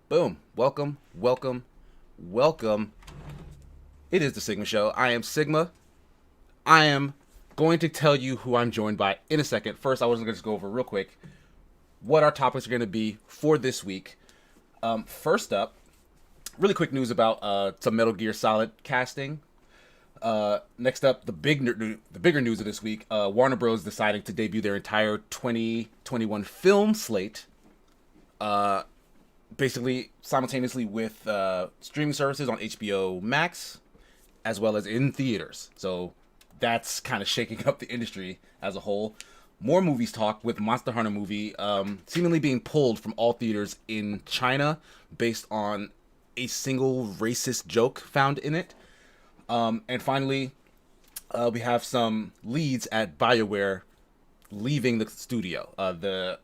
Boom. Welcome, welcome, welcome. It is the Sigma Show. I am Sigma. I am going to tell you who I'm joined by in a second. First, I was going to just go over real quick what our topics are going to be for this week. First up, really quick news about some Metal Gear Solid casting. Next up, the bigger news of this week: Warner Bros. Deciding to debut their entire 2021 film slate. Basically simultaneously with streaming services on HBO Max, as well as in theaters. So that's kind of shaking up the industry as a whole. More movies talk with Monster Hunter movie seemingly being pulled from all theaters in China based on a single racist joke found in it. And finally, we have some leads at Bioware leaving the studio. The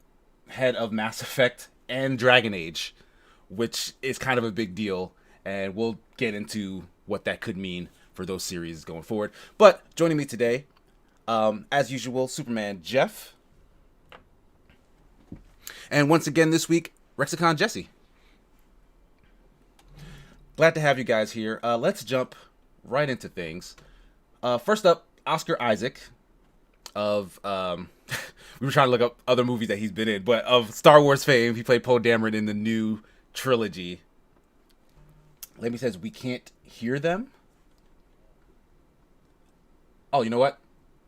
head of Mass Effect and Dragon Age, which is kind of a big deal, and we'll get into what that could mean for those series going forward. But joining me today, as usual, Superman Jeff, and once again this week, Rexicon Jesse. Glad to have you guys here. Let's jump right into things. First up, Oscar Isaac of we were trying to look up other movies that he's been in, but of Star Wars fame, he played Poe Dameron in the new trilogy. Lady says we can't hear them. Oh, you know what?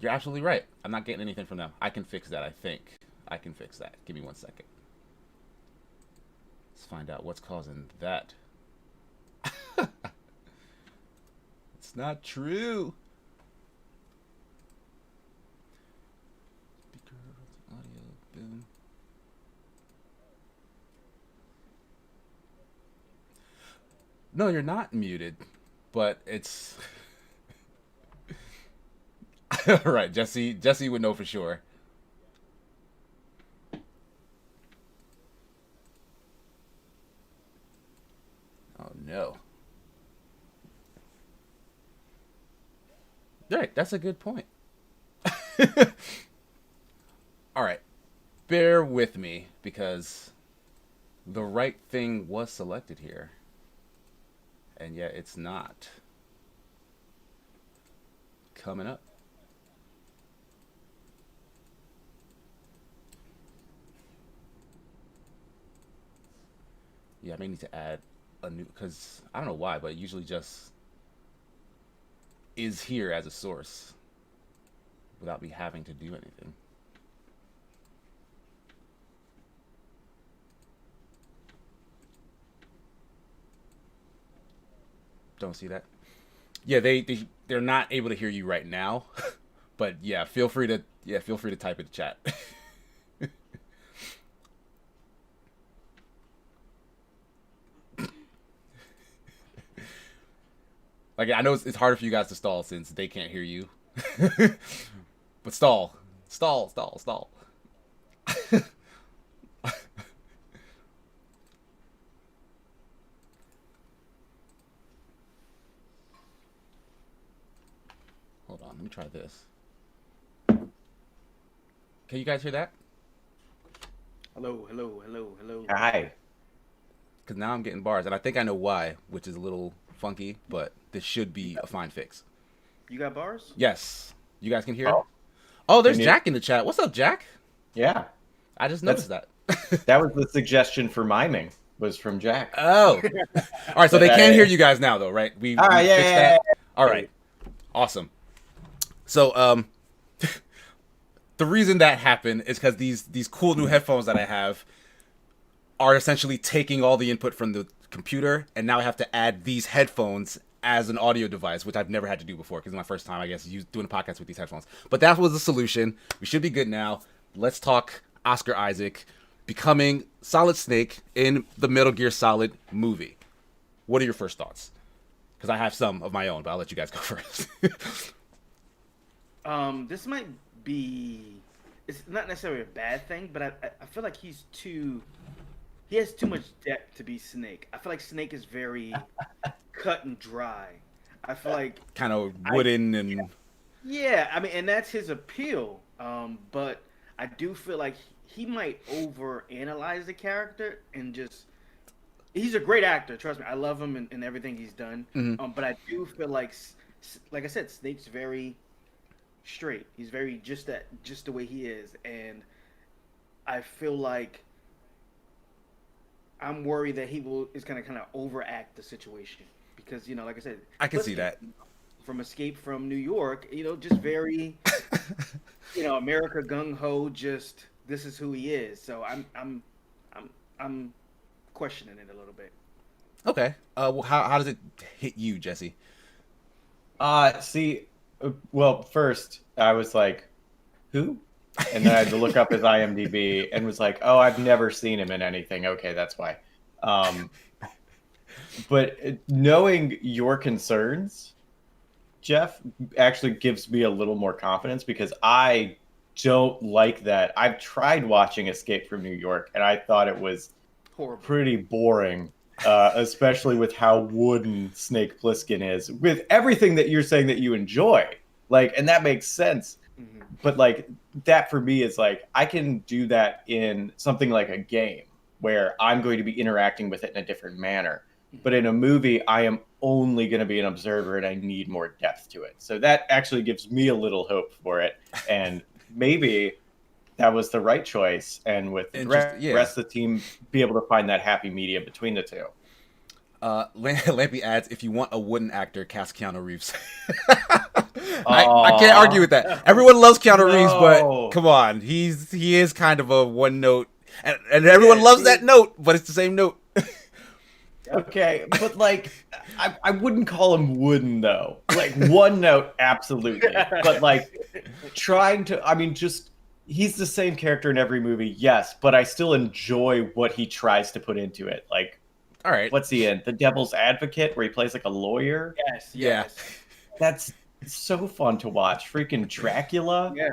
You're absolutely right. I'm not getting anything from them. I can fix that, I think. I can fix that. Give me 1 second. Let's find out what's causing that. It's not true. Speaker, audio, boom. No, you're not muted, but it's right. Jesse would know for sure. Oh no. Right, that's a good point. All right, bear with me because the right thing was selected here, and yet it's not coming up. Yeah, I may need to add a new, because I don't know why, but it usually just is here as a source without me having to do anything. Don't see that. Yeah, they're not able to hear you right now, but yeah, feel free to type in the chat. Like I know it's harder for you guys to stall since they can't hear you, but stall. Hold on, let me try this. Can you guys hear that? Hello. Hi. Because now I'm getting bars, and I think I know why, which is a little funky, but this should be a fine fix. You got bars? Yes, you guys can hear it. Oh, Oh, there's can you? Jack in the chat. What's up, Jack? Yeah. I just That's noticed that. that was the suggestion for miming was from Jack. Oh, all right. So they can hear you guys now, though, right? We Yeah, fixed yeah, that. All yeah. right, awesome. So the reason that happened is because these cool new headphones that I have are essentially taking all the input from the computer, and now I have to add these headphones as an audio device, which I've never had to do before because it's my first time, I guess, doing a podcast with these headphones. But that was the solution. We should be good now. Let's talk Oscar Isaac becoming Solid Snake in the Metal Gear Solid movie. What are your first thoughts? Because I have some of my own, but I'll let you guys go first. This might be. It's not necessarily a bad thing, but I feel like he has too much depth to be Snake. I feel like Snake is very cut and dry. I feel like Kind of I wooden and yeah, I mean, and that's his appeal. But I do feel like he might over analyze the character and just he's a great actor. Trust me, I love him and everything he's done. Mm-hmm. But I do feel like I said, Snake's very straight. He's very just the way he is, and I feel like I'm worried that is gonna kind of overact the situation because like I said, I can see that. From Escape from New York, just very, America gung ho. Just this is who he is. So I'm questioning it a little bit. Okay. Well, how does it hit you, Jesse? See, well, first I was like, who? And then I had to look up his IMDb and was like, oh, I've never seen him in anything. Okay, that's why. But knowing your concerns, Jeff, actually gives me a little more confidence because I don't like that. I've tried watching Escape from New York and I thought it was Horrible. pretty boring, especially with how wooden Snake Plissken is, with everything that you're saying that you enjoy. And that makes sense. Mm-hmm. But that for me is I can do that in something like a game where I'm going to be interacting with it in a different manner. But in a movie, I am only going to be an observer and I need more depth to it. So that actually gives me a little hope for it. And maybe that was the right choice. And with the rest of the team, be able to find that happy medium between the two. Lampy adds, if you want a wooden actor, cast Keanu Reeves. I can't argue with that. Everyone loves Keanu Reeves, but come on, he is kind of a one note, and everyone loves that note, but it's the same note. Okay, but I wouldn't call him wooden though. One note, absolutely. But trying to, just he's the same character in every movie, yes, but I still enjoy what he tries to put into it. All right, what's he in? The Devil's Advocate, where he plays a lawyer. Yes, yes. That's so fun to watch. Freaking Dracula. Yeah.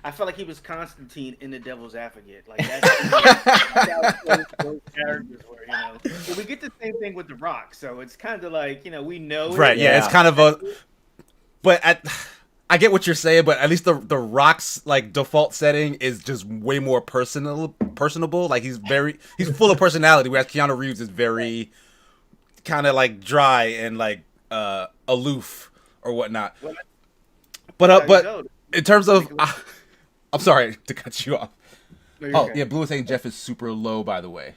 I felt like he was Constantine in The Devil's Advocate. That's those characters were, But we get the same thing with The Rock, so it's kind of we know. Right, yeah, it's kind of a. But I get what you're saying, but at least the Rock's default setting is just way more personable. He's full of personality, whereas Keanu Reeves is very kind of dry and aloof or whatnot. But in terms of. I'm sorry to cut you off. No, okay. Yeah, Blue was saying Jeff is super low, by the way.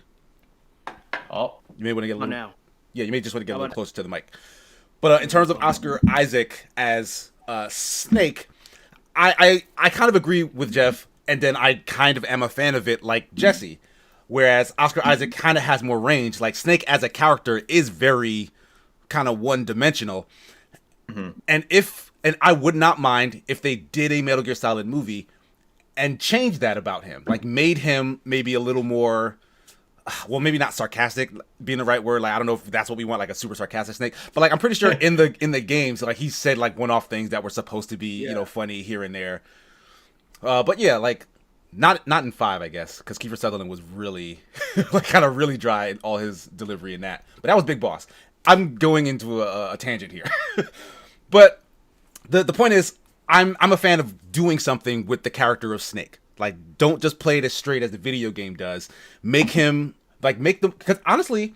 Oh, you may want to get a little. Now. Yeah, you may just want to get a little closer to the mic. But in terms of Oscar Isaac as Snake, I kind of agree with Jeff, and then I kind of am a fan of it, like Jesse. Whereas Oscar Isaac kind of has more range. Snake as a character is very kind of one-dimensional, and I would not mind if they did a Metal Gear Solid movie and changed that about him, made him maybe a little more, well, maybe not sarcastic being the right word. I don't know if that's what we want, a super sarcastic Snake. But I'm pretty sure in the games, he said one-off things that were supposed to be funny here and there. But yeah, not in 5, I guess, because Kiefer Sutherland was really kind of really dry in all his delivery in that. But that was Big Boss. I'm going into a tangent here, but the point is, I'm a fan of doing something with the character of Snake. Don't just play it as straight as the video game does. Make him because honestly,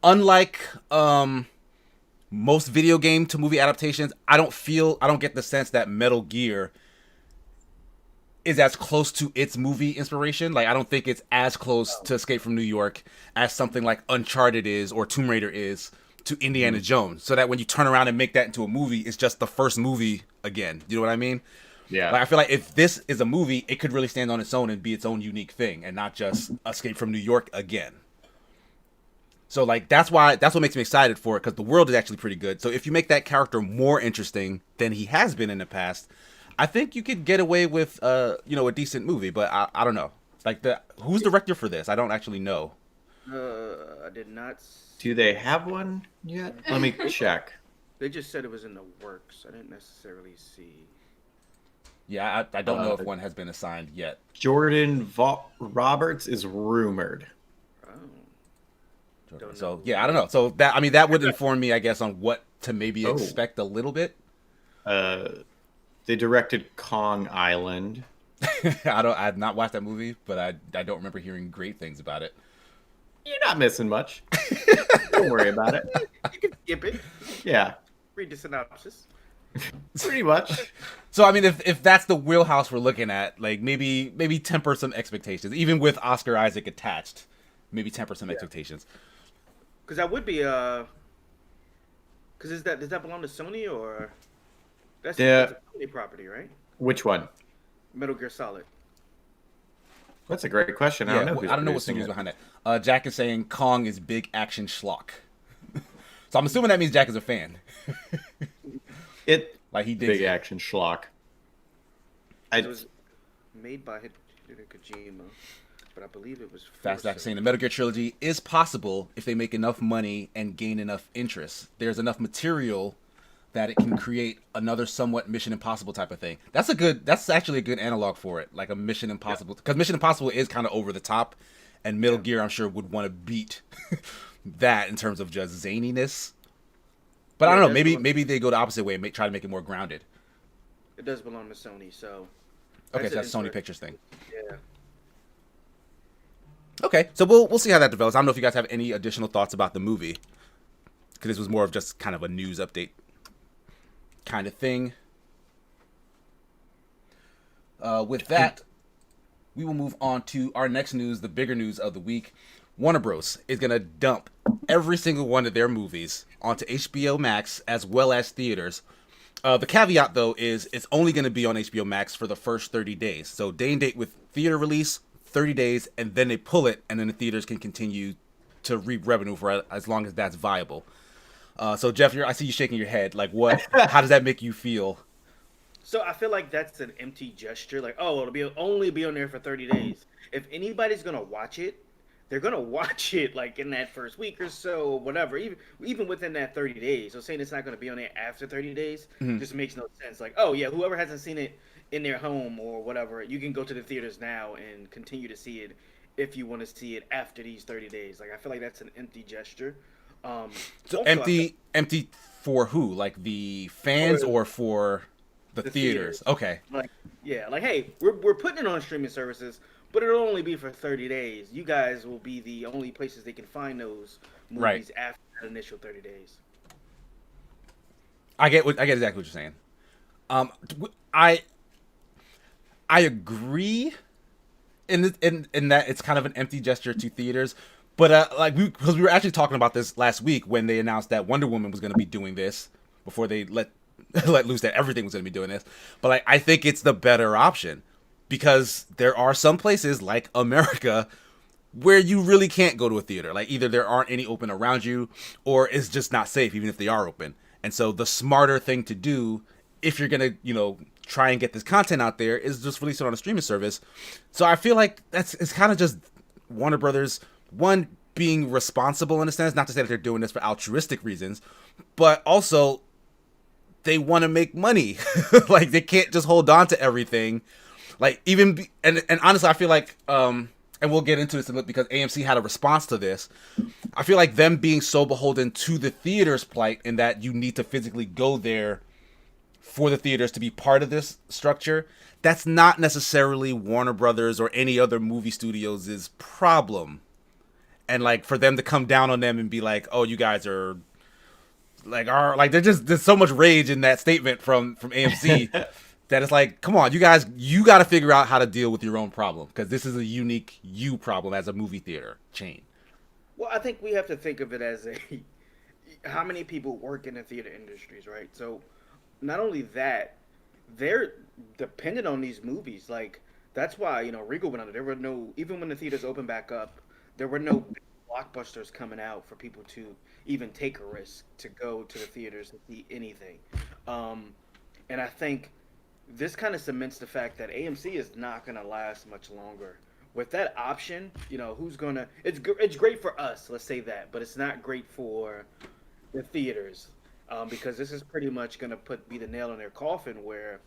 unlike most video game to movie adaptations, I don't get the sense that Metal Gear is as close to its movie inspiration. I don't think it's as close to Escape from New York as something like Uncharted is or Tomb Raider is to Indiana Jones, so that when you turn around and make that into a movie, it's just the first movie again. You know what I mean? Yeah. I feel like if this is a movie, it could really stand on its own and be its own unique thing, and not just Escape from New York again. So that's what makes me excited for it, because the world is actually pretty good. So if you make that character more interesting than he has been in the past, I think you could get away with a decent movie. But I don't know. Who's director for this? I don't actually know. I did not. Do they have one yet? Let me check. They just said it was in the works. I didn't necessarily see. Yeah, I don't know if one has been assigned yet. Jordan Roberts is rumored. Oh. So yeah, I don't know. So that would inform me, I guess, on what to maybe expect a little bit. They directed Kong Island. I've not watched that movie, but I don't remember hearing great things about it. You're not missing much. Don't worry about it. You can skip it. Yeah, Read the synopsis. pretty much. So I mean, if that's the wheelhouse we're looking at, like maybe temper some expectations, even with Oscar Isaac attached. Maybe temper some expectations. Because that would be because does that belong to Sony or that's Yeah. a Sony property, right? Which one? Metal Gear Solid. That's a great question. I Yeah, don't know. Who's I don't know what producing studio's it. behind that. Jack is saying Kong is big action schlock. So I'm assuming that means Jack is a fan. It Like he digs big it. action schlock. It was made by Hideo Kojima, but I believe it was Fast for Jack is saying Sony. the Metal Gear trilogy is possible if they make enough money and gain enough interest. There's enough material that it can create another somewhat Mission Impossible type of thing. That's actually a good analog for it, like a Mission Impossible, because Mission Impossible is kind of over the top, and Metal Gear I'm sure would want to beat that in terms of just zaniness. But I Yeah, don't know, that's the one- maybe they go the opposite way and try to make it more grounded. It does belong to Sony, so Okay, so an that's Sony interest- Pictures thing. Yeah. Okay, so we'll see how that develops. I don't know if you guys have any additional thoughts about the movie, because this was more of just kind of a news update kind of thing. With that, we will move on to our next news, the bigger news of the week. Warner Bros. Is going to dump every single one of their movies onto HBO Max as well as theaters. The caveat, though, is it's only going to be on HBO Max for the first 30 days. So day and date with theater release, 30 days, and then they pull it, and then the theaters can continue to reap revenue for as long as that's viable. So, Jeff, I see you shaking your head. Like, what? How does that make you feel? So I feel like that's an empty gesture. Like, oh, only be on there for 30 days. If anybody's gonna watch it, they're gonna watch it like in that first week or so, whatever. Even within that 30 days. So saying it's not gonna be on there after 30 days just makes no sense. Like, oh yeah, whoever hasn't seen it in their home or whatever, you can go to the theaters now and continue to see it if you want to see it after these 30 days. Like, I feel like that's an empty gesture. So Also, empty for who? Like the fans or for the theaters? Okay. like, yeah, like, hey, we're putting it on streaming services, but it'll only be for 30 days. You guys will be the only places they can find those movies Right. after that initial 30 days. I get exactly what you're saying. I agree in that it's kind of an empty gesture to theaters, but because we were actually talking about this last week when they announced that Wonder Woman was going to be doing this before they let loose that everything was going to be doing this. But like, I think it's the better option because there are some places like America where you really can't go to a theater. Like either there aren't any open around you or it's just not safe even if they are open. And so the smarter thing to do if you're going to, try and get this content out there is just release it on a streaming service. So I feel like it's kind of just Warner Brothers, one, being responsible in a sense, not to say that they're doing this for altruistic reasons, but also they want to make money. Like they can't just hold on to everything. Like and honestly, I feel like and we'll get into this a little because AMC had a response to this. I feel like them being so beholden to the theater's plight in that you need to physically go there for the theaters to be part of this structure, that's not necessarily Warner Brothers or any other movie studios' problem. And like for them to come down on them and be like, "Oh, you guys are there's so much rage in that statement from AMC that it's like, come on, you guys, you got to figure out how to deal with your own problem because this is a unique you problem as a movie theater chain." Well, I think we have to think of it as how many people work in the theater industries, right? So not only that, they're dependent on these movies. Like that's why Regal went under. There were no even when the theaters opened back up, there were no big blockbusters coming out for people to even take a risk to go to the theaters to see anything. And I think this kind of cements the fact that AMC is not going to last much longer. With that option, who's gonna? It's great for us, let's say that, but it's not great for the theaters. Because this is pretty much going to be the nail in their coffin where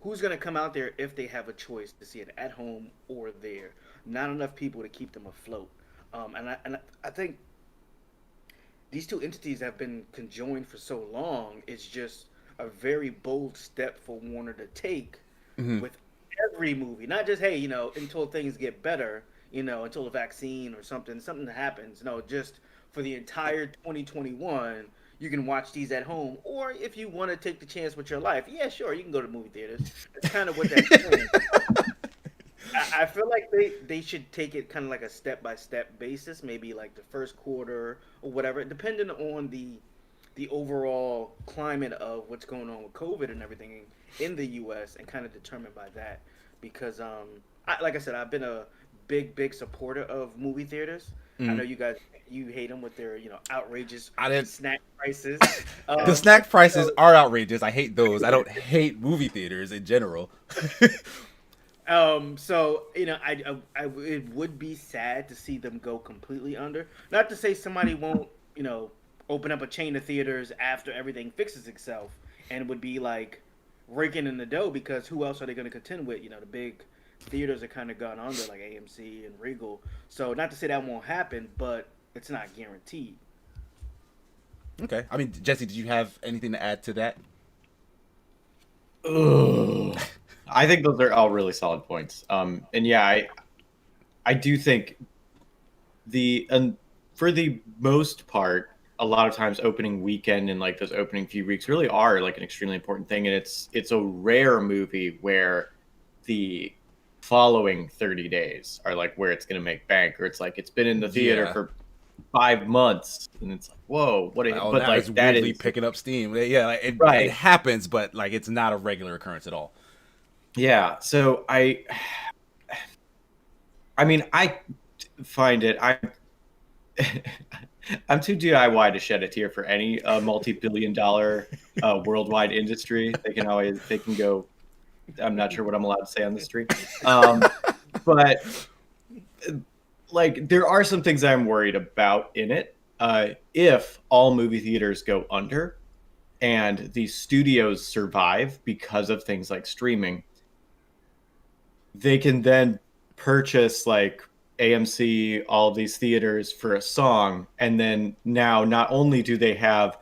who's going to come out there if they have a choice to see it at home or there? Not enough people to keep them afloat. And I think these two entities have been conjoined for so long. It's just a very bold step for Warner to take with every movie. Not just, hey, until things get better, until a vaccine or something happens. No, just for the entire 2021, you can watch these at home. Or if you want to take the chance with your life, yeah, sure, you can go to movie theaters. That's kind of what that's saying. I feel like they should take it kind of like a step-by-step basis, maybe like the first quarter or whatever, depending on the overall climate of what's going on with COVID and everything in the U.S. and kind of determined by that. Because, like I said, I've been a big supporter of movie theaters. I know you hate them with their outrageous snack prices. The snack prices are outrageous. I hate those. I don't hate movie theaters in general. So it would be sad to see them go completely under. Not to say somebody won't open up a chain of theaters after everything fixes itself, and would be like raking in the dough, because who else are they going to contend with? The big theaters are kind of gone under, like AMC and Regal. So not to say that won't happen, but it's not guaranteed. Okay. I mean, Jesse, did you have anything to add to that? Ugh. I think those are all really solid points. And yeah, I do think for the most part, a lot of times opening weekend and like those opening few weeks really are like an extremely important thing. And it's a rare movie where the following 30 days are like where it's going to make bank, or it's like it's been in the theater for 5 months and it's like, whoa, but like it's that weirdly is picking up steam. Yeah, like it happens, but like it's not a regular occurrence at all. Yeah, so I mean, I find it. I'm too DIY to shed a tear for any multi-billion-dollar worldwide industry. They can go. I'm not sure what I'm allowed to say on the street, but like there are some things I'm worried about in it. If all movie theaters go under, and these studios survive because of things like streaming, they can then purchase like AMC, all of these theaters for a song. And then now not only do they have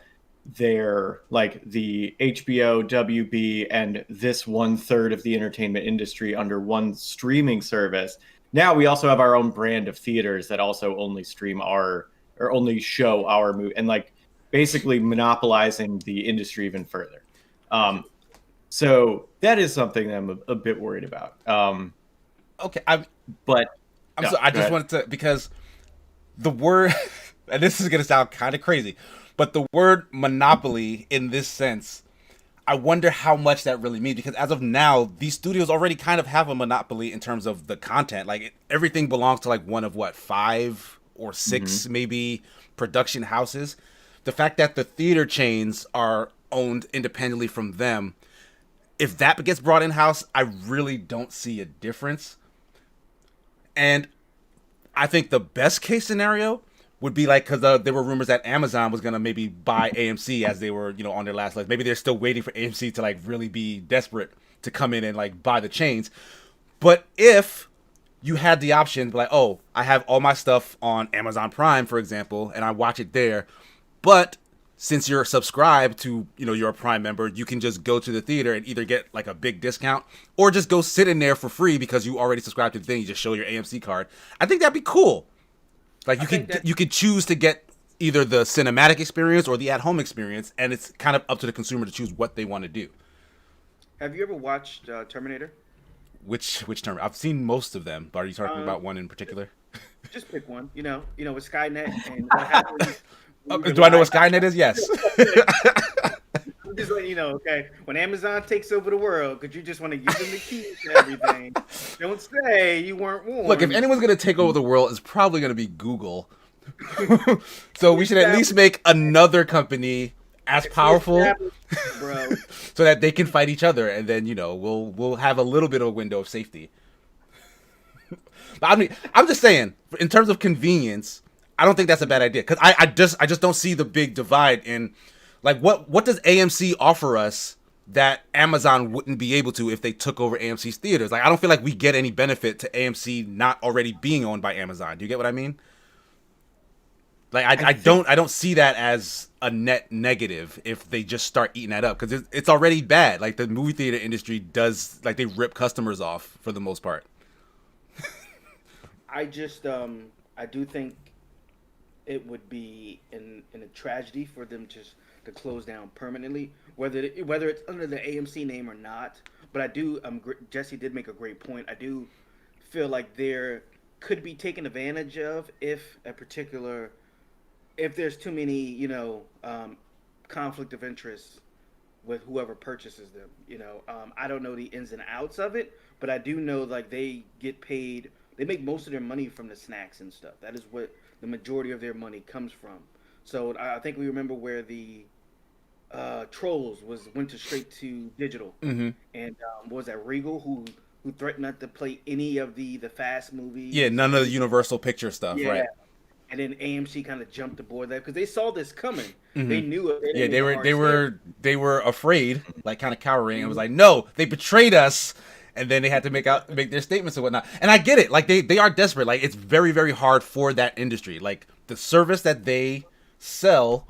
their like the HBO, WB, and this 1/3 of the entertainment industry under one streaming service, now we also have our own brand of theaters that also only stream or only show our movie, and like basically monopolizing the industry even further. So that is something that I'm a bit worried about. Okay, I just wanted to, because the word, and this is going to sound kind of crazy, but the word monopoly in this sense, I wonder how much that really means, because as of now, these studios already kind of have a monopoly in terms of the content. Like everything belongs to like one of 5 or 6 maybe production houses. The fact that the theater chains are owned independently from them, if that gets brought in-house, I really don't see a difference. And I think the best case scenario would be like, because there were rumors that Amazon was going to maybe buy AMC as they were, on their last legs. Maybe they're still waiting for AMC to like really be desperate to come in and like buy the chains. But if you had the option, like, oh, I have all my stuff on Amazon Prime, for example, and I watch it there, but since you're subscribed to, you're a Prime member, you can just go to the theater and either get like a big discount or just go sit in there for free because you already subscribed to the thing. You just show your AMC card. I think that'd be cool. Like you could choose to get either the cinematic experience or the at-home experience, and it's kind of up to the consumer to choose what they want to do. Have you ever watched Terminator? Which term? I've seen most of them, but are you talking about one in particular? Just pick one. With Skynet and what happened. Do I know what Skynet is? Yes. I'm just letting you know, okay? When Amazon takes over the world, because you just want to give them the keys to everything, don't say you weren't warned. Look, if anyone's going to take over the world, it's probably going to be Google. So we should at least make another company as powerful, bro, so that they can fight each other, and then we'll have a little bit of a window of safety. But I mean, I'm just saying, in terms of convenience, I don't think that's a bad idea, because I just don't see the big divide in, like, what does AMC offer us that Amazon wouldn't be able to if they took over AMC's theaters? Like, I don't feel like we get any benefit to AMC not already being owned by Amazon. Do you get what I mean? Like, I don't see that as a net negative if they just start eating that up, because it's already bad. Like, the movie theater industry does, like, they rip customers off for the most part. I just I do think it would be in a tragedy for them to close down permanently, whether it's under the AMC name or not. But I do Jesse did make a great point. I do feel like there could be taken advantage of if there's too many conflict of interest with whoever purchases them. I don't know the ins and outs of it, but I do know like they get paid. They make most of their money from the snacks and stuff. That is what the majority of their money comes from. So I think we remember where the Trolls went straight to digital, and was that Regal who threatened not to play any of the Fast movies? Yeah, none of the Universal Picture stuff, Yeah. right? And then AMC kind of jumped aboard that because they saw this coming. They knew it. Yeah, they were afraid, like kind of cowering, and was like, no, they betrayed us. And then they had to make their statements and whatnot. And I get it. Like they are desperate. Like it's very, very hard for that industry. Like the service that they sell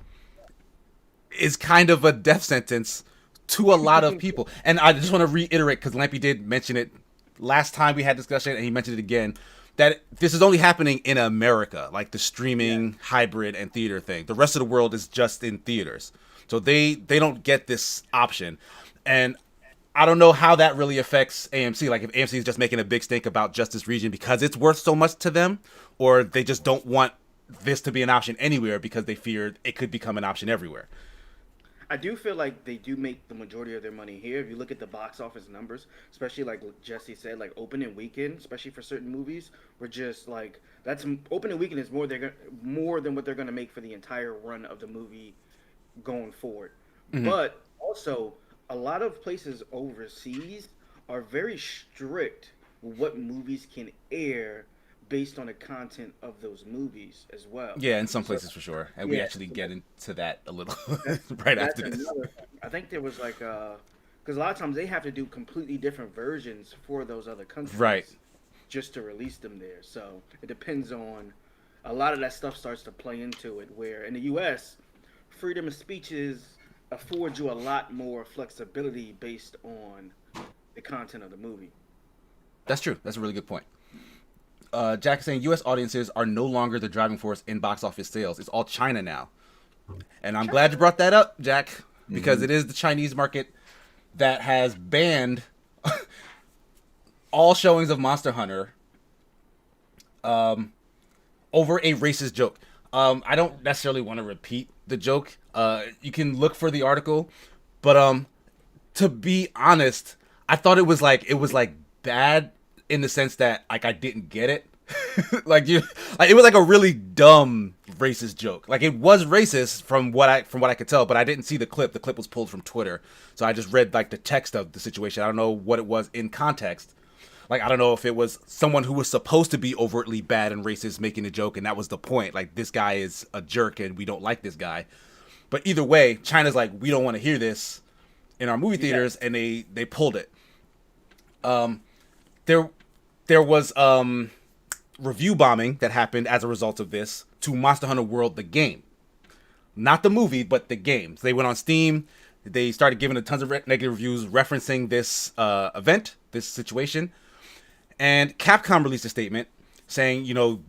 is kind of a death sentence to a lot of people. And I just want to reiterate, because Lampy did mention it last time we had discussion, and he mentioned it again, that this is only happening in America, like the streaming, hybrid, and theater thing. The rest of the world is just in theaters. So they don't get this option. And I don't know how that really affects AMC. Like if AMC is just making a big stink about just this region because it's worth so much to them, or they just don't want this to be an option anywhere because they fear it could become an option everywhere. I do feel like they do make the majority of their money here. If you look at the box office numbers, especially like Jesse said, like opening weekend, especially for certain movies, we're just like that's opening weekend is more than what they're gonna make for the entire run of the movie going forward. But also, a lot of places overseas are very strict with what movies can air based on the content of those movies as well. Yeah, in some places for sure. And we actually get into that a little right after this. Thing. I think there was like because a lot of times they have to do completely different versions for those other countries. Right. Just to release them there. So it depends on a lot of that stuff starts to play into it, where in the US, freedom of speech affords you a lot more flexibility based on the content of the movie. That's true. That's a really good point. Jack is saying U.S. audiences are no longer the driving force in box office sales. It's all China now. And I'm glad you brought that up, Jack, because it is the Chinese market that has banned all showings of Monster Hunter over a racist joke. I don't necessarily want to repeat the joke. You can look for the article, but to be honest, I thought it was like bad in the sense that like I didn't get it. It was like a really dumb racist joke. Like it was racist from what I could tell, but I didn't see the clip. The clip was pulled from Twitter, so I just read like the text of the situation. I don't know what it was in context. Like I don't know if it was someone who was supposed to be overtly bad and racist making a joke, and that was the point. Like this guy is a jerk, and we don't like this guy. But either way, China's like, we don't want to hear this in our movie theaters, and they pulled it. There was review bombing that happened as a result of this to Monster Hunter World, the game. Not the movie, but the games. They went on Steam. They started giving a tons of negative reviews referencing this event, this situation. And Capcom released a statement saying,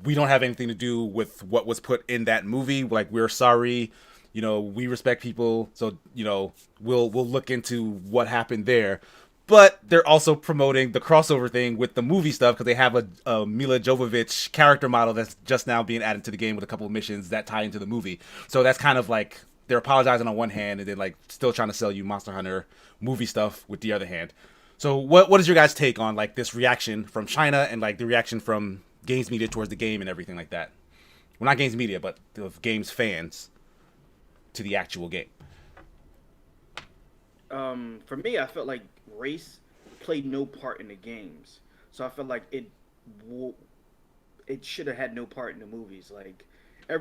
we don't have anything to do with what was put in that movie. Like, we're sorry. We respect people. So, we'll look into what happened there. But they're also promoting the crossover thing with the movie stuff because they have a Mila Jovovich character model that's just now being added to the game with a couple of missions that tie into the movie. So that's kind of like they're apologizing on one hand and then like still trying to sell you Monster Hunter movie stuff with the other hand. So what is your guys' take on like this reaction from China and like the reaction from games media towards the game and everything like that? Well, not games media, but the games fans to the actual game. For me, I felt like race played no part in the games, so I felt like it should have had no part in the movies. Like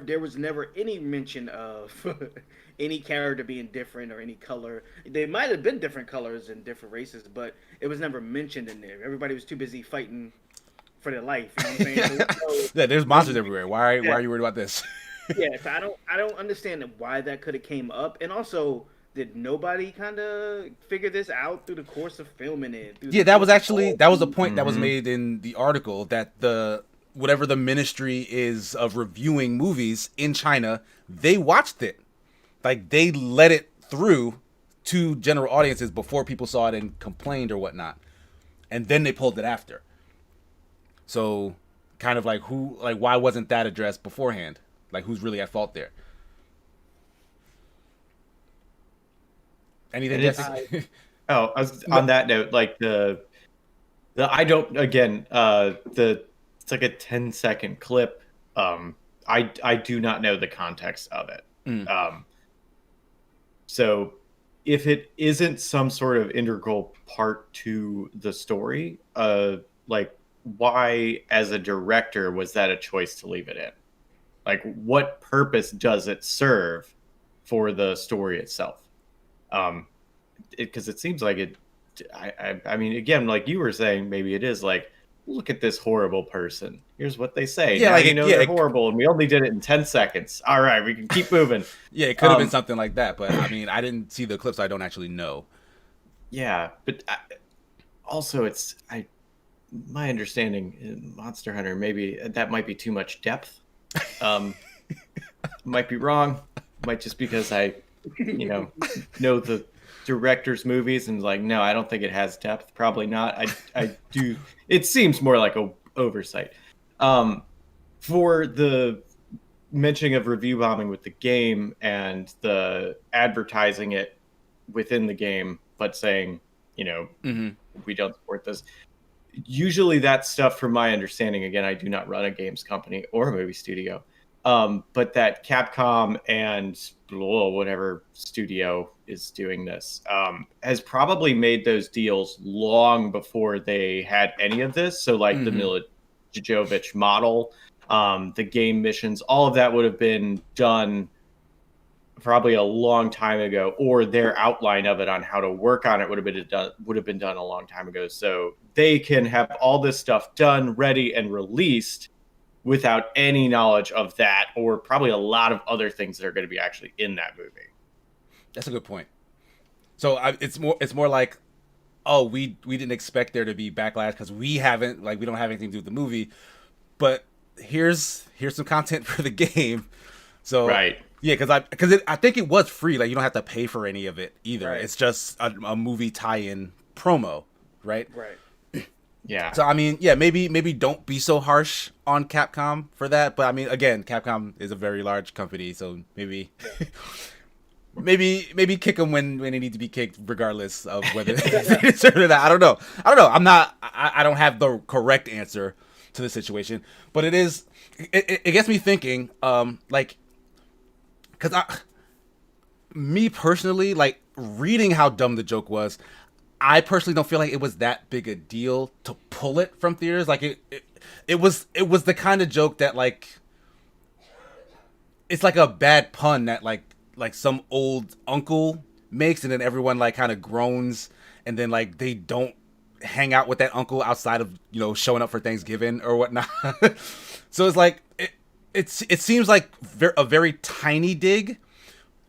there was never any mention of any character being different or any color. They might have been different colors and different races, but it was never mentioned in there. Everybody was too busy fighting for their life. You know what I'm saying? Yeah, there's monsters everywhere. Why are you worried about this? Yeah, so I don't understand why that could have came up, and also. Did nobody kind of figure this out through the course of filming it? Yeah, that was a point that was made in the article that the whatever the ministry is of reviewing movies in China, they watched it. Like, they let it through to general audiences before people saw it and complained or whatnot. And then they pulled it after. So, kind of like why wasn't that addressed beforehand? Like, who's really at fault there? Anything, Jesse? On that note, like the I don't again it's like a 10-second clip. I do not know the context of it. So if it isn't some sort of integral part to the story, like, why as a director was that a choice to leave it in? Like, what purpose does it serve for the story itself? Because it seems like it. I mean, again, like you were saying, maybe it is like, look at this horrible person. Here's what they say. Yeah, now like, they're horrible, and we only did it in 10 seconds. All right, we can keep moving. Yeah, it could have been something like that, but I mean, I didn't see the clips, so I don't actually know. Yeah, but also my understanding in Monster Hunter, maybe that might be too much depth. Might be wrong. Might just because I, know the director's movies and like, no, I don't think it has depth. Probably not. I do. It seems more like a oversight. For the mentioning of review bombing with the game and the advertising it within the game, but saying, we don't support this. Usually that stuff, from my understanding, again, I do not run a games company or a movie studio, but that Capcom and whatever studio is doing this has probably made those deals long before they had any of this. So like the Mila Jovovich model, the game missions, all of that would have been done probably a long time ago, or their outline of it on how to work on it would have been done a long time ago. So they can have all this stuff done, ready, and released without any knowledge of that, or probably a lot of other things that are going to be actually in that movie. That's a good point. So it's more like, oh, we didn't expect there to be backlash because we don't have anything to do with the movie, but here's some content for the game. So right. Yeah, because I think it was free. Like, you don't have to pay for any of it either. Right. It's just a movie tie-in promo, right? Right. Yeah. So I mean, yeah, maybe don't be so harsh on Capcom for that. But I mean, again, Capcom is a very large company, so maybe maybe kick them when they need to be kicked, regardless of whether they deserve it or not. I don't know. I don't have the correct answer to the situation, but it gets me thinking. Because me personally, like, reading how dumb the joke was, I personally don't feel like it was that big a deal to pull it from theaters. Like, it was the kind of joke that, like, it's like a bad pun that like some old uncle makes, and then everyone like kind of groans, and then like they don't hang out with that uncle outside of showing up for Thanksgiving or whatnot. So it's like it seems like a very tiny dig,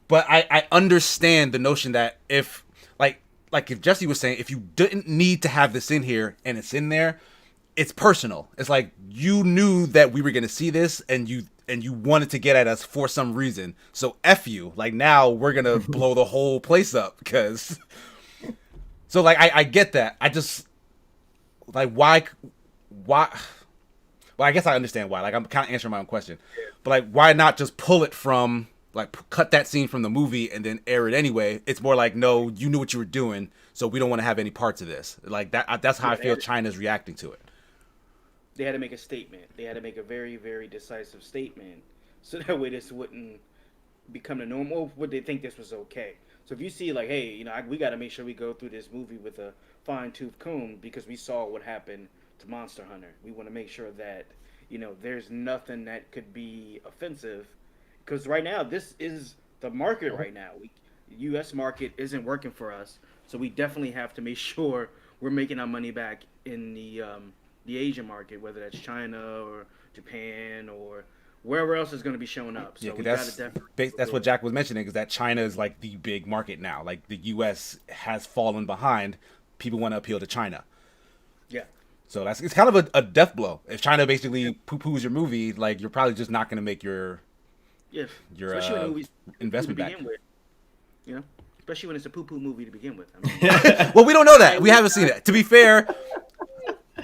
but I understand the notion that if like if Jesse was saying, if you didn't need to have this in here and it's in there, it's personal. It's like you knew that we were going to see this and you wanted to get at us for some reason. So F you. Like, now we're going to blow the whole place up because... So, like, I get that. I just... Like, why... Well, I guess I understand why. Like, I'm kind of answering my own question. But, like, why not just pull it from... Like, cut that scene from the movie and then air it anyway? It's more like, no, you knew what you were doing, so we don't want to have any parts of this. Like, that's how I feel China's reacting to it. They had to make a statement. They had to make a very, very decisive statement, so that way this wouldn't become the normal. Would they think this was okay? So if you see, like, hey, we got to make sure we go through this movie with a fine-tooth comb because we saw what happened to Monster Hunter. We want to make sure that, there's nothing that could be offensive, because right now this is the market right now. The U.S. market isn't working for us, so we definitely have to make sure we're making our money back in the Asian market, whether that's China or Japan or wherever else is going to be showing up. So that's what Jack was mentioning, is that China is like the big market now. Like, the U.S. has fallen behind. People want to appeal to China. Yeah. So it's kind of a death blow. If China basically poo-poos your movie, like you're probably just not going to make your Yeah, your especially when movies investment to back. begin with. You know, especially when it's a poo-poo movie to begin with. I mean, Well, we don't know that. We haven't seen it. To be fair,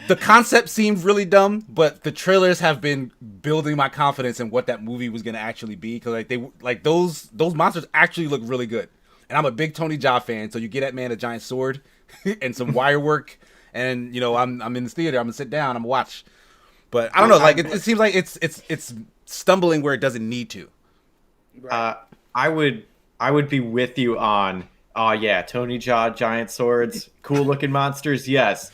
the concept seemed really dumb, but the trailers have been building my confidence in what that movie was going to actually be, because like those monsters actually look really good. And I'm a big Tony Jaa fan, so you get that man a giant sword and some wire work, and I'm in the theater. I'm gonna sit down. I'm gonna watch. But I don't know. Like it seems like it's stumbling where it doesn't need to. I would be with you on. Oh yeah, Tony Jaa, giant swords, cool looking monsters. Yes,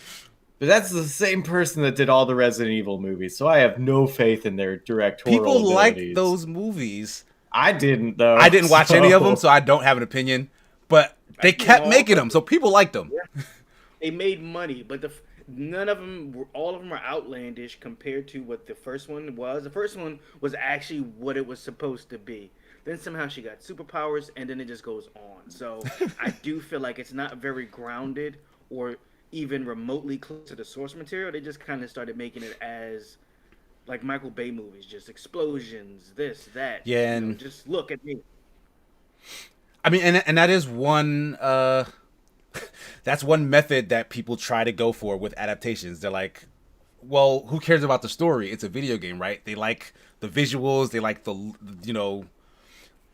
but that's the same person that did all the Resident Evil movies, so I have no faith in their directorial People abilities. like those movies. I didn't though. I didn't watch any of them, so I don't have an opinion. But they kept making them, so people liked them. Yeah. They made money, but none of them, all of them are outlandish compared to what the first one was. The first one was actually what it was supposed to be. Then somehow she got superpowers, and then it just goes on. So I do feel like it's not very grounded or even remotely close to the source material. They just kind of started making it as like Michael Bay movies, just explosions, this, that. Yeah, and just look at me. I mean, and that is one that's one method that people try to go for with adaptations. They're like, well, who cares about the story? It's a video game, right? They like the visuals, they like the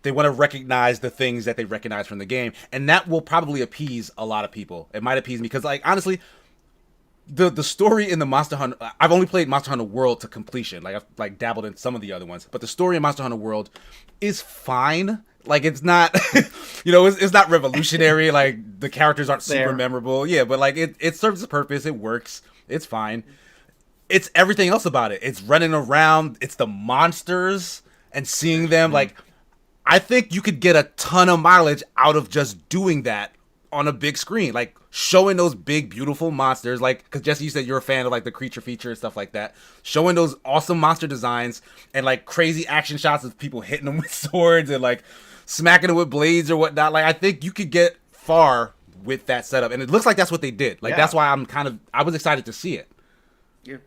they want to recognize the things that they recognize from the game, and that will probably appease a lot of people. It might appease me because, like, honestly, the story in the Monster Hunter, I've only played Monster Hunter World to completion. Like, I've dabbled in some of the other ones, but the story in Monster Hunter World is fine. Like, it's not, it's not revolutionary. Like, the characters aren't super memorable. Yeah, but like it serves a purpose. It works. It's fine. It's everything else about it. It's running around. It's the monsters and seeing them. Like, I think you could get a ton of mileage out of just doing that on a big screen, like showing those big, beautiful monsters. Like, because Jesse, you said you're a fan of like the creature feature and stuff like that. Showing those awesome monster designs and like crazy action shots of people hitting them with swords and like smacking them with blades or whatnot. Like, I think you could get far with that setup, and it looks like that's what they did. Like, that's why I was excited to see it. Yeah.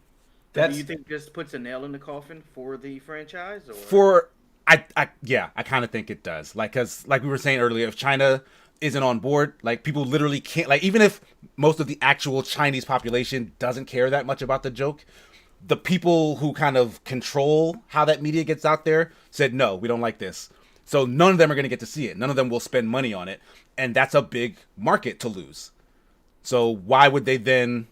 Do you think this puts a nail in the coffin for the franchise? Or? I kind of think it does. Like, because like we were saying earlier, if China isn't on board, like, people literally can't, like, even if most of the actual Chinese population doesn't care that much about the joke, the people who kind of control how that media gets out there said, no, we don't like this. So none of them are going to get to see it. None of them will spend money on it. And that's a big market to lose. So why would they then,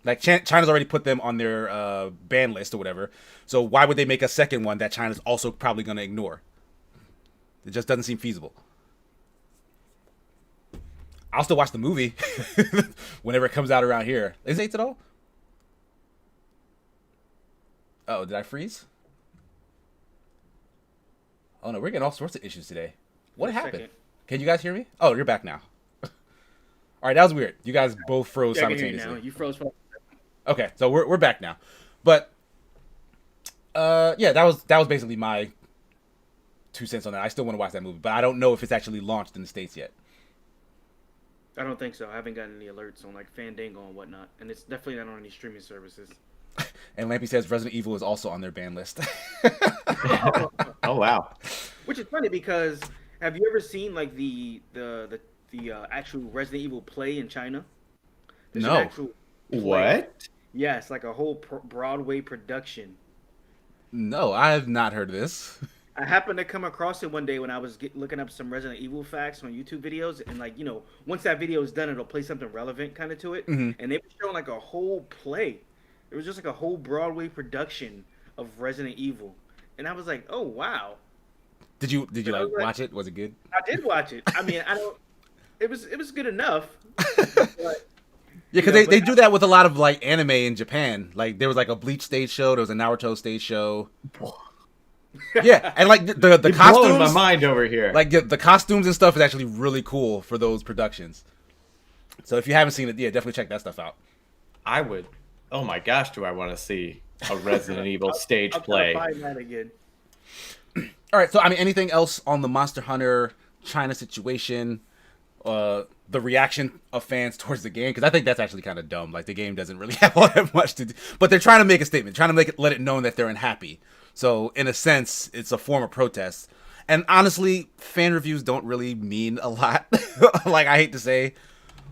like, China's already put them on their ban list or whatever. So why would they make a second one that China's also probably going to ignore? It just doesn't seem feasible. I'll still watch the movie whenever it comes out around here. Is it at all? Oh, did I freeze? Oh no, we're getting all sorts of issues today. What happened? Can you guys hear me? Oh, you're back now. All right, that was weird. You guys both froze simultaneously. You now. You froze. Okay, so we're back now. But yeah, that was basically my 2 cents on that. I still want to watch that movie, but I don't know if it's actually launched in the States yet. I don't think so. I haven't gotten any alerts on like Fandango and whatnot, and it's definitely not on any streaming services. And Lampy says Resident Evil is also on their ban list. Oh wow! Which is funny because have you ever seen like the actual Resident Evil play in China? There's no. An actual play. What? Yeah, it's like a whole Broadway production. No, I have not heard of this. I happened to come across it one day when I was looking up some Resident Evil facts on YouTube videos, and like, once that video is done, it'll play something relevant kind of to it. Mm-hmm. And they were showing like a whole play. It was just like a whole Broadway production of Resident Evil, and I was like, oh wow. Did you like watch it? Was it good? I did watch it. I mean, it was good enough. But, yeah, because they do that with a lot of like anime in Japan. Like, there was like a Bleach stage show, there was a Naruto stage show. Yeah, and like the costumes, blowing my mind over here. Like the costumes and stuff is actually really cool for those productions. So if you haven't seen it, yeah, definitely check that stuff out. I would. Oh my gosh, do I want to see a Resident Evil stage play? I'll find that again. All right, so I mean, anything else on the Monster Hunter China situation? the reaction of fans towards the game, because I think that's actually kind of dumb. Like the game doesn't really have all that much to do, but they're trying to make a statement, trying to let it known that they're unhappy. So in a sense, it's a form of protest. And honestly, fan reviews don't really mean a lot. Like I hate to say,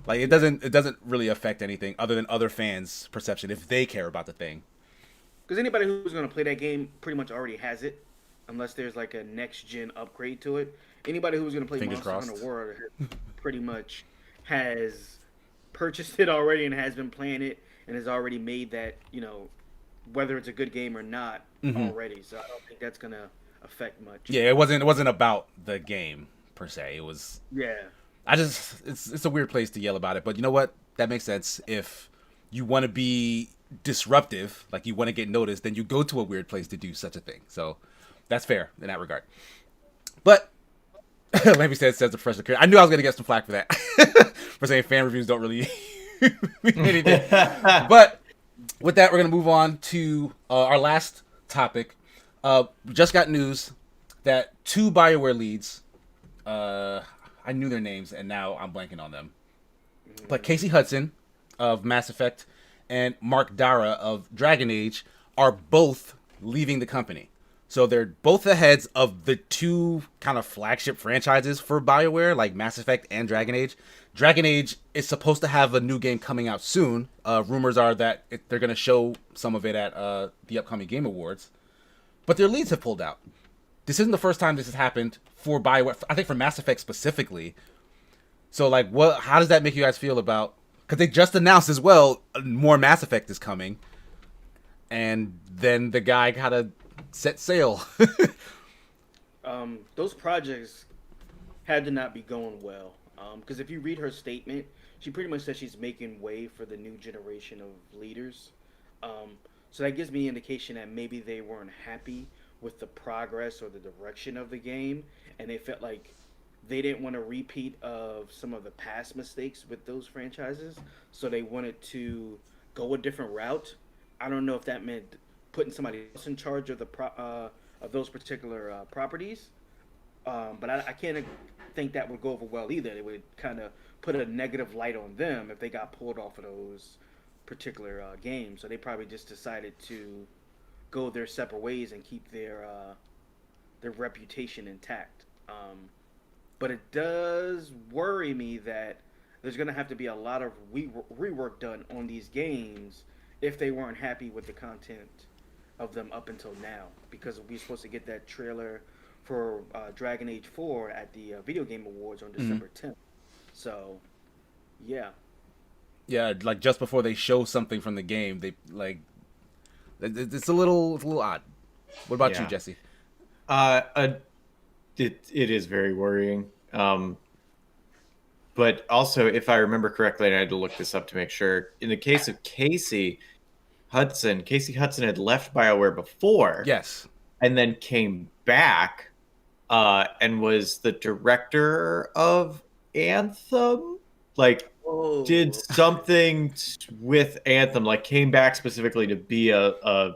like it doesn't really affect anything other than other fans' perception if they care about the thing. Because anybody who's going to play that game pretty much already has it, unless there's like a next gen upgrade to it. Anybody who's going to play Fingers Monster crossed. Hunter World pretty much has purchased it already and has been playing it and has already made that, whether it's a good game or not already. So I don't think that's going to affect much. Yeah, it wasn't about the game per se. It was. Yeah. It's a weird place to yell about it, but you know what? That makes sense. If you want to be disruptive, like you want to get noticed, then you go to a weird place to do such a thing. So that's fair in that regard. But like we says the fresh career. I knew I was gonna get some flack for that. For saying fan reviews don't really mean anything. But with that, we're gonna move on to our last topic. We just got news that 2 Bioware leads, I knew their names and now I'm blanking on them. But Casey Hudson of Mass Effect and Mark Dara of Dragon Age are both leaving the company. So they're both the heads of the 2 kind of flagship franchises for BioWare, like Mass Effect and Dragon Age. Dragon Age is supposed to have a new game coming out soon. Rumors are that they're going to show some of it at the upcoming Game Awards. But their leads have pulled out. This isn't the first time this has happened for BioWare. I think for Mass Effect specifically. So, like, how does that make you guys feel about... Because they just announced as well, more Mass Effect is coming. And then the guy kind of set sail. Those projects had to not be going well. Because if you read her statement, she pretty much said she's making way for the new generation of leaders. So that gives me indication that maybe they weren't happy with the progress or the direction of the game, and they felt like they didn't want a repeat of some of the past mistakes with those franchises, so they wanted to go a different route. I don't know if that meant putting somebody else in charge of of those particular properties, but I can't think that would go over well either. It would kind of put a negative light on them if they got pulled off of those particular games. So they probably just decided to go their separate ways and keep their reputation intact. But it does worry me that there's going to have to be a lot of rework done on these games if they weren't happy with the content of them up until now, because we're supposed to get that trailer for Dragon Age 4 at the Video Game Awards on December 10th. So, yeah. Yeah, like just before they show something from the game, they like it's a little odd. What about you, Jesse? It is very worrying. But also, if I remember correctly, and I had to look this up to make sure, in the case of Casey Hudson had left BioWare before. Yes. And then came back and was the director of Anthem. Like, did something with Anthem, like came back specifically to be a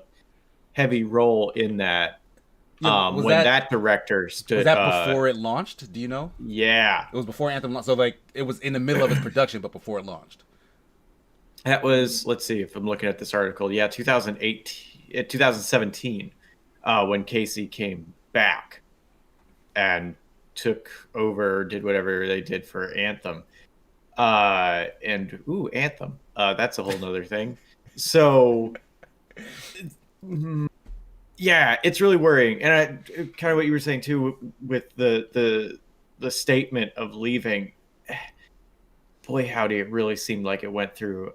heavy role in that. When that director stood... Was that before it launched? Do you know? Yeah. It was before Anthem launched. So, like, it was in the middle of its production, but before it launched. That was, let's see if I'm looking at this article. Yeah, 2017, when Casey came back and took over, did whatever they did for Anthem. Anthem. That's a whole nother thing. So... Yeah, it's really worrying, and kind of what you were saying too with the statement of leaving. Boy, howdy! It really seemed like it went through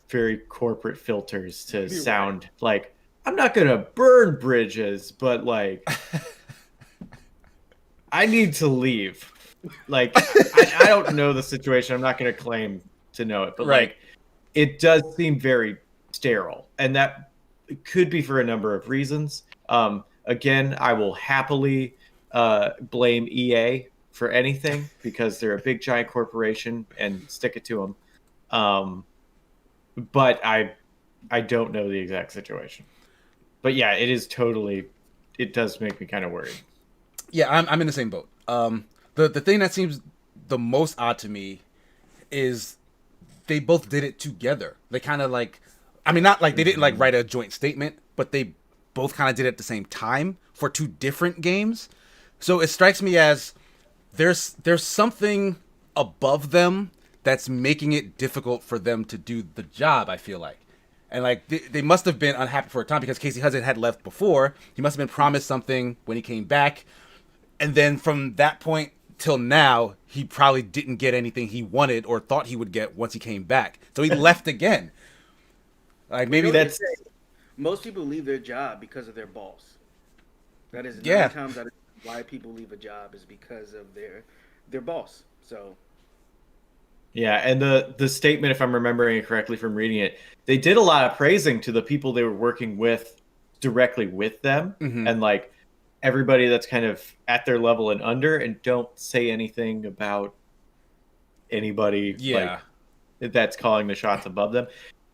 very corporate filters to sound like I'm not gonna burn bridges, but like I need to leave. Like I don't know the situation. I'm not gonna claim to know it, but like it does seem very sterile, and that. It could be for a number of reasons. Again, I will happily blame EA for anything because they're a big giant corporation and stick it to them. But I don't know the exact situation. But yeah, it does make me kind of worried. Yeah, I'm in the same boat. The thing that seems the most odd to me is they both did it together. They kind of like, I mean, not like they didn't like write a joint statement, but they both kind of did it at the same time for two different games. So it strikes me as there's something above them that's making it difficult for them to do the job, I feel like. And like they must have been unhappy for a time because Casey Hudson had left before. He must have been promised something when he came back. And then from that point till now, he probably didn't get anything he wanted or thought he would get once he came back. So he left again. Like maybe that's most people leave their job because of their boss. That is 9 times out of why people leave a job is because of their boss. So yeah, and the statement, if I'm remembering it correctly from reading it, they did a lot of praising to the people they were working with directly with them, and like everybody that's kind of at their level and under, and don't say anything about anybody like that's calling the shots above them.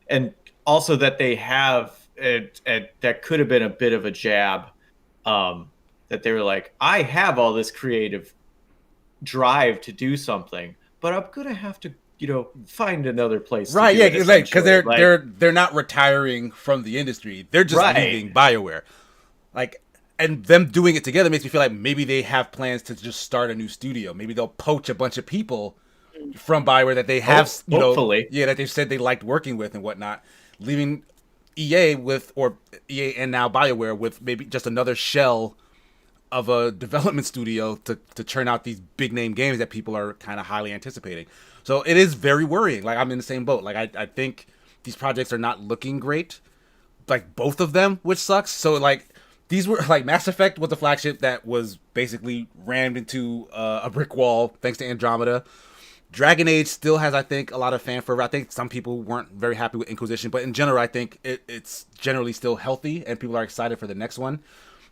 And also that they have that could have been a bit of a jab, that they were like, I have all this creative drive to do something, but I'm gonna have to, find another place. Right? To do Yeah, it, because they're not retiring from the industry; they're just leaving Bioware. Like, and them doing it together makes me feel like maybe they have plans to just start a new studio. Maybe they'll poach a bunch of people from Bioware that they have, hopefully, that they've said they liked working with and whatnot, leaving EA and now Bioware with maybe just another shell of a development studio to churn out these big name games that people are kind of highly anticipating. So it is very worrying. Like, I'm in the same boat. Like, I think these projects are not looking great. Like, both of them, which sucks. So, like, these were, like, Mass Effect was a flagship that was basically rammed into a brick wall thanks to Andromeda. Dragon Age still has, I think, a lot of fan fervor. I think some people weren't very happy with Inquisition, but in general, I think it's generally still healthy, and people are excited for the next one.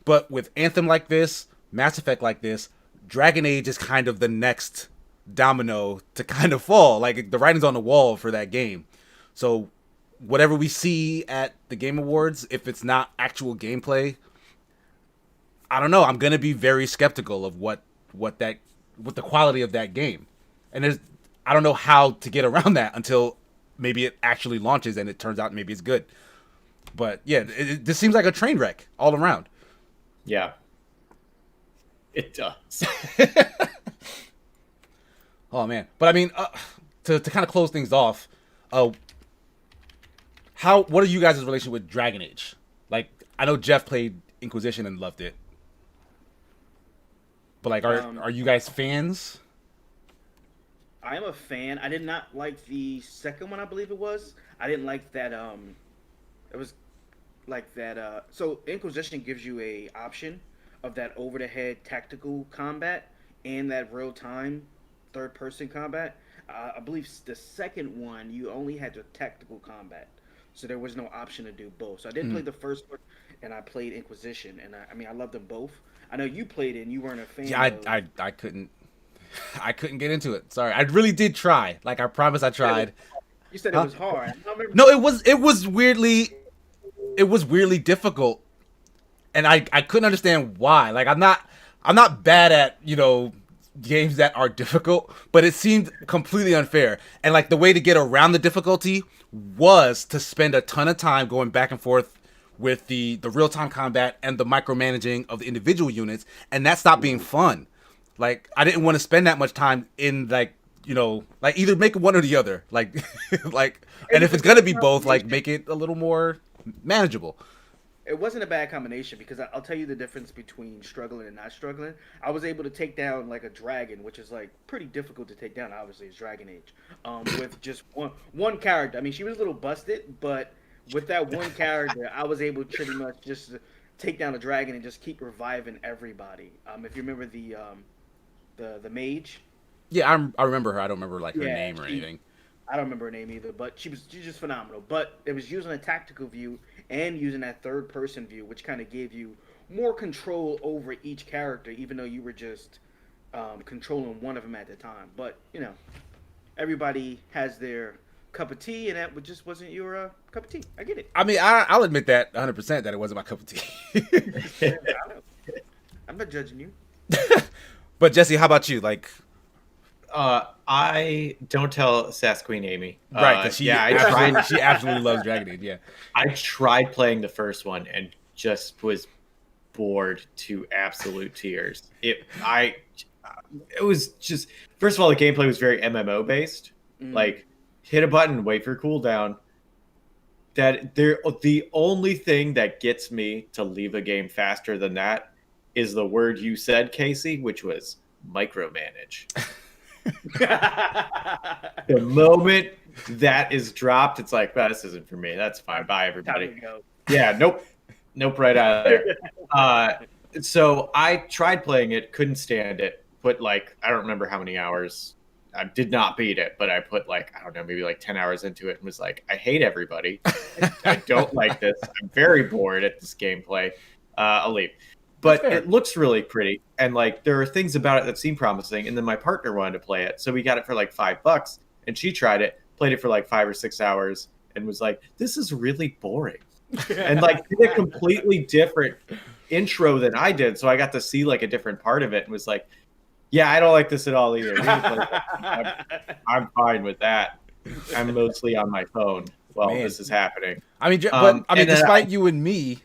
But with Anthem like this, Mass Effect like this, Dragon Age is kind of the next domino to kind of fall. Like, the writing's on the wall for that game. So whatever we see at the Game Awards, if it's not actual gameplay, I don't know. I'm gonna be very skeptical of what the quality of that game. And I don't know how to get around that until maybe it actually launches and it turns out maybe it's good. But yeah, this seems like a train wreck all around. Yeah, it does. Oh man, but I mean, to kind of close things off, what are you guys' relationship with Dragon Age? Like, I know Jeff played Inquisition and loved it, but like, are you guys fans? I am a fan. I did not like the second one, I believe it was. I didn't like that. It was like that. So Inquisition gives you a option of that over the head tactical combat and that real time third person combat. I believe the second one you only had the tactical combat, so there was no option to do both. So I didn't play the first one, and I played Inquisition, and I mean I loved them both. I know you played it and you weren't a fan. Yeah, I couldn't. I couldn't get into it. Sorry, I really did try. Like, I promise I tried. You said it was hard. No, it was weirdly difficult, and I couldn't understand why. Like, I'm not bad at games that are difficult, but it seemed completely unfair. And like the way to get around the difficulty was to spend a ton of time going back and forth with the real time combat and the micromanaging of the individual units, and that stopped being fun. Like, I didn't want to spend that much time in like either make one or the other. Like and if it's gonna be both, like make it a little more manageable. It wasn't a bad combination because I'll tell you the difference between struggling and not struggling. I was able to take down like a dragon, which is like pretty difficult to take down. Obviously, it's Dragon Age, with just one character. I mean, she was a little busted, but with that one character, I was able to pretty much just take down a dragon and just keep reviving everybody. If you remember the mage. Yeah, I remember her. I don't remember like her name or anything. I don't remember her name either, but she's just phenomenal. But it was using a tactical view and using that third person view, which kind of gave you more control over each character, even though you were just controlling one of them at the time. But everybody has their cup of tea, and that just wasn't your cup of tea. I get it. I mean, I'll admit that 100% that it wasn't my cup of tea. I'm not judging you. But Jesse, how about you? Like, I don't tell Sass Queen Amy. Right, because she absolutely loves Dragon Age. Yeah, I tried playing the first one and just was bored to absolute tears. It was just, first of all, the gameplay was very MMO based. Like, hit a button, wait for cooldown. The only thing that gets me to leave a game faster than that is the word you said, Casey, which was micromanage. The moment that is dropped, it's like, well, this isn't for me. That's fine. Bye, everybody. Yeah, nope, right out of there. So I tried playing it, couldn't stand it. Put like, I don't remember how many hours. I did not beat it, but I put like, I don't know, maybe like 10 hours into it and was like, I hate everybody. I don't like this. I'm very bored at this gameplay. I'll leave. But it looks really pretty. And like, there are things about it that seem promising. And then my partner wanted to play it. So we got it for like $5 and she tried it, played it for like 5 or 6 hours and was like, this is really boring. And like did a completely different intro than I did. So I got to see like a different part of it and was like, yeah, I don't like this at all either. I'm fine with that. I'm mostly on my phone while this is happening. I mean, despite you and me,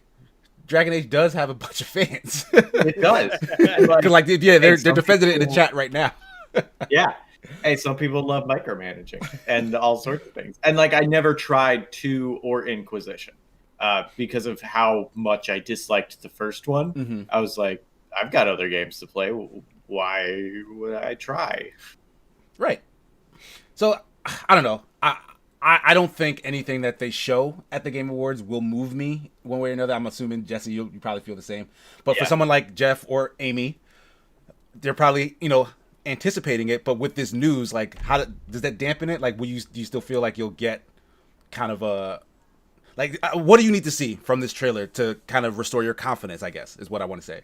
Dragon Age does have a bunch of fans. It does. They're defending it in the chat right now. Yeah. Hey, some people love micromanaging and all sorts of things. And like, I never tried 2 or Inquisition because of how much I disliked the first one. Mm-hmm. I was like, I've got other games to play. Why would I try? Right. So I don't know. I don't think anything that they show at the Game Awards will move me one way or another. I'm assuming, Jesse, you probably feel the same. But for someone like Jeff or Amy, they're probably, anticipating it. But with this news, like, how does that dampen it? Like, do you still feel like you'll get kind of a... Like, what do you need to see from this trailer to kind of restore your confidence, I guess, is what I want to say.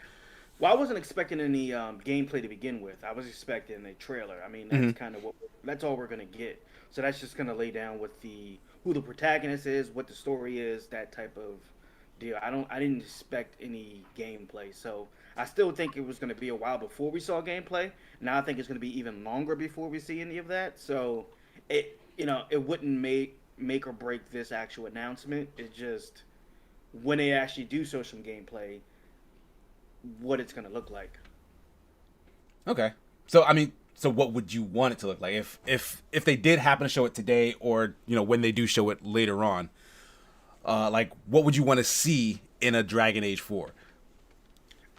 Well, I wasn't expecting any gameplay to begin with. I was expecting a trailer. I mean, that's kind of that's all we're gonna get. So that's just gonna lay down with who the protagonist is, what the story is, that type of deal. I didn't expect any gameplay. So I still think it was gonna be a while before we saw gameplay. Now I think it's gonna be even longer before we see any of that. So it wouldn't make or break this actual announcement. It's just when they actually do show some gameplay, what it's going to look like. Okay. So, I mean, what would you want it to look like? If they did happen to show it today or, when they do show it later on, like, what would you want to see in a Dragon Age 4?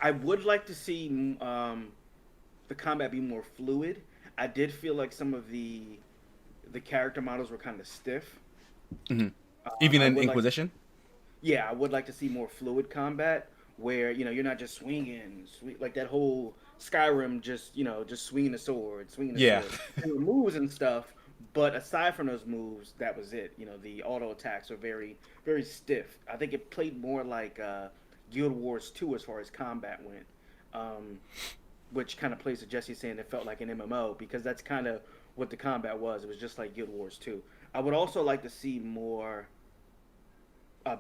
I would like to see the combat be more fluid. I did feel like some of the character models were kind of stiff. Mm-hmm. Even in Inquisition? I would like to see more fluid combat. Where you're not just swinging like that whole Skyrim, just swinging the sword, sword. There were moves and stuff, but aside from those moves, that was it. The auto attacks are very, very stiff. I think it played more like Guild Wars 2 as far as combat went, which kind of plays to Jesse saying it felt like an MMO because that's kind of what the combat was. It was just like Guild Wars 2. I would also like to see more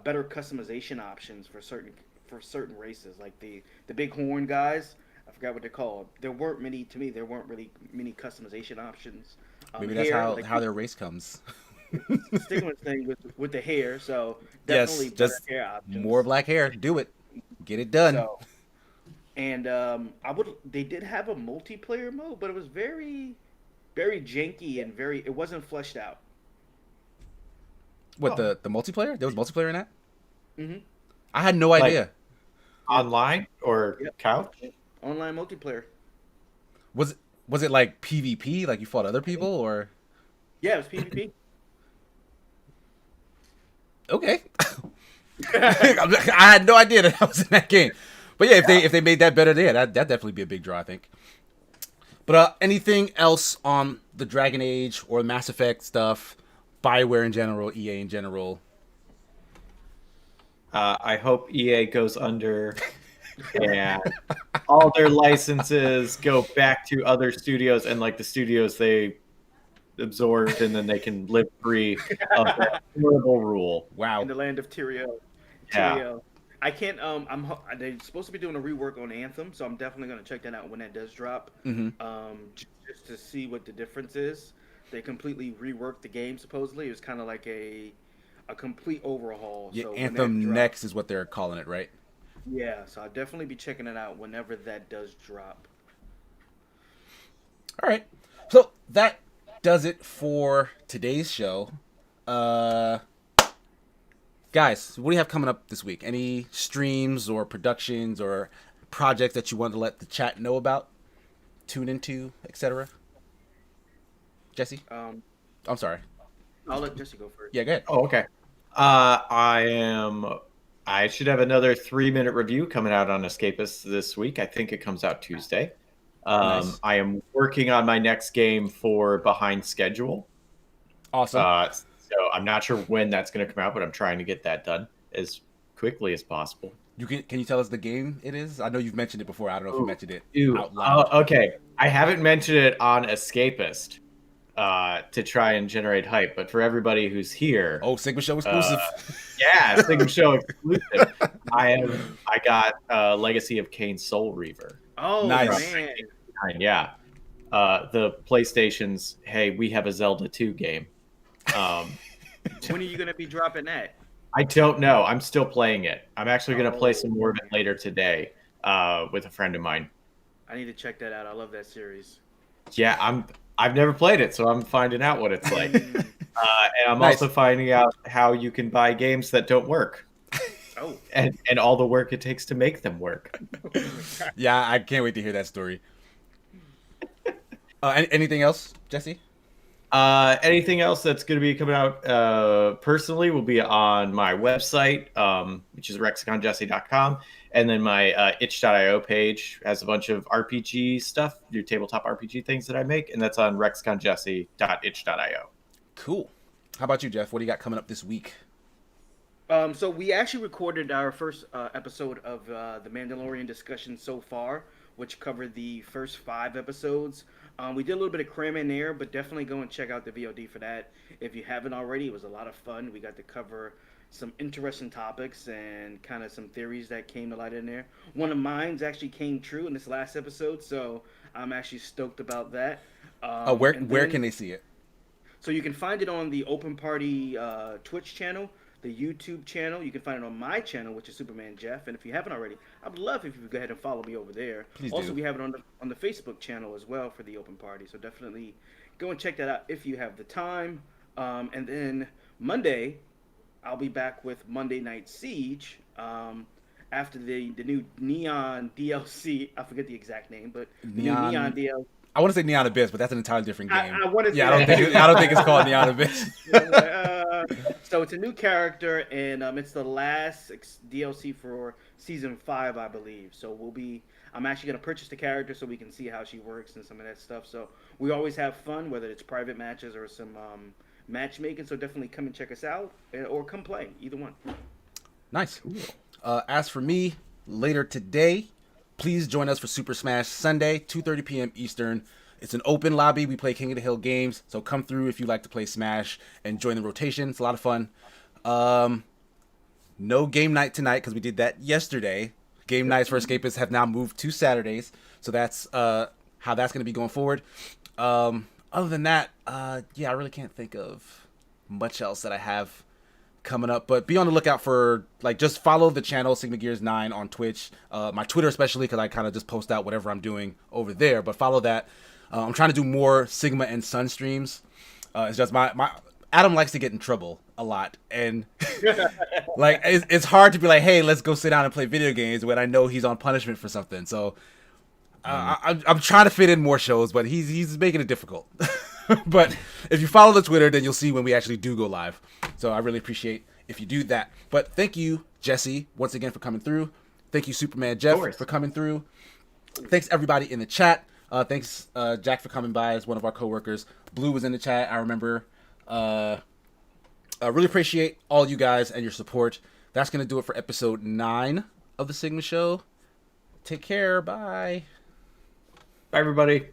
better customization options for certain races, like the big horn guys. I forgot what they're called. There weren't really many customization options. Maybe that's how their race comes. Sticking with the thing with the hair, so definitely just hair options. More black hair. Do it. Get it done. So, and they did have a multiplayer mode, but it was very, very janky and it wasn't fleshed out. What, the multiplayer? There was multiplayer in that? Mm-hmm. I had no idea. Online or couch? Online multiplayer. Was it like PvP? Like you fought other people, or? Yeah, it was PvP. Okay. I had no idea that I was in that game. But yeah, if they made that better, that'd definitely be a big draw, I think. But anything else on the Dragon Age or Mass Effect stuff, Bioware in general, EA in general? I hope EA goes under and all their licenses go back to other studios and like the studios they absorbed, and then they can live free of that horrible rule. Wow. In the land of Tyrael. Yeah. I can't. They're supposed to be doing a rework on Anthem, so I'm definitely gonna check that out when that does drop. Just to see what the difference is. They completely reworked the game. Supposedly, it was kind of like a complete overhaul. Yeah, So when that Anthem drops, Next is what they're calling it, right? yeah. So I'll definitely be checking it out whenever that does drop. All right. So that does it for today's show. Guys, what do you have coming up this week? Any streams or productions or projects that you want to let the chat know about, tune into, etc.? Jesse? I'm sorry. I'll let Jesse go first. Yeah, go ahead. Oh, okay. I should have another 3-minute review coming out on Escapist this week. I think it comes out Tuesday. Nice. I am working on my next game for behind schedule. Awesome. So I'm not sure when that's going to come out, but I'm trying to get that done as quickly as possible. Can you tell us the game it is? I know you've mentioned it before. I don't know if you mentioned it out Ooh, loud. okay. I haven't mentioned it on Escapist to try and generate hype, but for everybody who's here, Sigma Show exclusive. yeah, Sigma Show exclusive. I got Legacy of Kain Soul Reaver. Oh Nice. man! Yeah, the PlayStation's hey, we have a Zelda 2 game. When are you gonna be dropping that? I don't know. I'm still playing it. I'm actually going to play some more of it later today with a friend of mine. I need to check that out. I love that series. Yeah, I've never played it, so I'm finding out what it's like. And I'm Nice. also finding out how you can buy games that don't work. Oh. And all the work it takes to make them work. Yeah, I can't wait to hear that story. Anything else, Jesse? Anything else that's going to be coming out personally will be on my website, which is rexiconjesse.com. And then my itch.io page has a bunch of RPG stuff, new tabletop RPG things that I make. And that's on rexiconjesse.itch.io. Cool. How about you, Jeff? What do you got coming up this week? So we actually recorded our first episode of the Mandalorian discussion so far, which covered the first 5 episodes. We did a little bit of cramming there, but definitely go and check out the VOD for that. If you haven't already, it was a lot of fun. We got to cover some interesting topics and kind of some theories that came to light in there. One of mine's actually came true in this last episode, so I'm actually stoked about that. Where can they see it? So you can find it on the Open Party Twitch channel, the YouTube channel. You can find it on my channel, which is Superman Jeff. And if you haven't already, I'd love if you would go ahead and follow me over there. Please also, do. we have it on the Facebook channel as well for the Open Party. So definitely go and check that out if you have the time. And then Monday, I'll be back with Monday Night Siege after the new Neon DLC. I forget the exact name, but the new Neon DLC. I want to say Neon Abyss, but that's an entirely different game. I want to say I don't think it's called Neon Abyss. So it's a new character, and it's the last DLC for season 5, I believe. So I'm actually gonna purchase the character so we can see how she works and some of that stuff. So we always have fun, whether it's private matches or some matchmaking. So definitely come and check us out, or come play. Either one. Nice. As for me, later today, please join us for Super Smash Sunday, 2:30 p.m. Eastern. It's an open lobby. We play King of the Hill games, so come through if you like to play Smash and join the rotation. It's a lot of fun. No game night tonight because we did that yesterday. Game nights for Escapists have now moved to Saturdays, so that's how that's going to be going forward. Other than that, I really can't think of much else that I have coming up, but be on the lookout for, just follow the channel Sigma Gears 9 on Twitch, my Twitter especially, because I kind of just post out whatever I'm doing over there, but follow that. I'm trying to do more Sigma and Sun streams. It's just my Adam likes to get in trouble a lot, and it's hard to be like, hey, let's go sit down and play video games when I know he's on punishment for something. So I'm trying to fit in more shows, but he's making it difficult. But if you follow the Twitter, then you'll see when we actually do go live. So I really appreciate if you do that. But thank you, Jesse, once again for coming through. Thank you, Superman Jeff, for coming through. Thanks everybody in the chat. Thanks Jack for coming by as one of our coworkers. Blue was in the chat, I remember. I really appreciate all you guys and your support. That's gonna do it for episode 9 of the Sigma Show. Take care. Bye. Bye, everybody.